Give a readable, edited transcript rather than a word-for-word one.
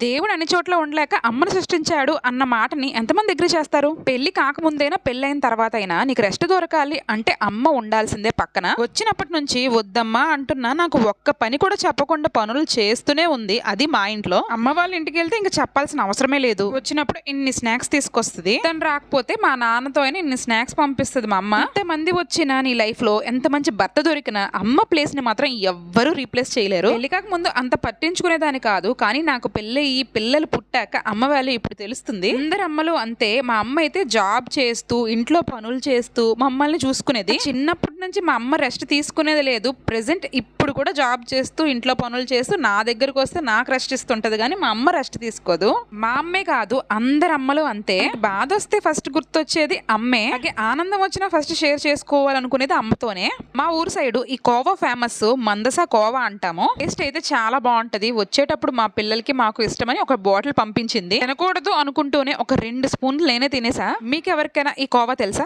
దేవుడు అన్ని చోట్ల ఉండలేక అమ్మను సృష్టించాడు అన్న మాటని ఎంతమంది అగ్రీ చేస్తారు? పెళ్లి కాకముందైనా పెళ్ళైన తర్వాత అయినా నీకు రెస్ట్ దొరకాలి అంటే అమ్మ ఉండాల్సిందే పక్కన. వచ్చినప్పటి నుంచి వద్దమ్మా అంటున్నా నాకు ఒక్క పని కూడా చెప్పకుండా పనులు చేస్తూనే ఉంది. అది మా ఇంట్లో. అమ్మ వాళ్ళ ఇంటికి వెళ్తే ఇంకా చెప్పాల్సిన అవసరమే లేదు. వచ్చినప్పుడు ఇన్ని స్నాక్స్ తీసుకొస్తుంది. తను రాకపోతే మా నాన్నతో అయినా ఇన్ని స్నాక్స్ పంపిస్తుంది మా అమ్మ. ఎంతమంది వచ్చినా నీ లైఫ్ లో ఎంత మంచి భర్త దొరికినా అమ్మ ప్లేస్ ని మాత్రం ఎవ్వరూ రీప్లేస్ చేయలేరు. పెళ్లి కాక ముందు అంత పట్టించుకునేదాని కాదు, కానీ నాకు పెళ్లి ఈ పిల్లలు పుట్టాక అమ్మ వాల్యూ ఇప్పుడు తెలుస్తుంది. అందరు అమ్మలు అంతే. మా అమ్మ అయితే జాబ్ చేస్తూ ఇంట్లో పనులు చేస్తూ మమ్మల్ని చూసుకునేది. చిన్నప్పటి నుంచి మా అమ్మ రెస్ట్ తీసుకునేది లేదు. ప్రెసెంట్ ఇప్పుడు కూడా జాబ్ చేస్తూ ఇంట్లో పనులు చేస్తూ నా దగ్గరకు వస్తే నాకు రెస్ట్ ఇస్తుంటది, కానీ మా అమ్మ రెస్ట్ తీసుకోదు. మా అమ్మే కాదు, అందరు అమ్మలు అంతే. బాధ వస్తే ఫస్ట్ గుర్తొచ్చేది అమ్మే. అలాగే ఆనందం వచ్చినా ఫస్ట్ షేర్ చేసుకోవాలనుకునేది అమ్మతోనే. మా ఊరు సైడ్ ఈ కోవా ఫేమస్, మందస కోవా అంటాము. టేస్ట్ అయితే చాలా బాగుంటది. వచ్చేటప్పుడు మా పిల్లలకి మాకు ఇష్టమని ఒక బాటిల్ పంపించింది. తినకూడదు అనుకుంటూనే ఒక 2 స్పూన్లు నేనే తినేసా. మీకు ఎవరికైనా ఈ కోవా తెలుసా?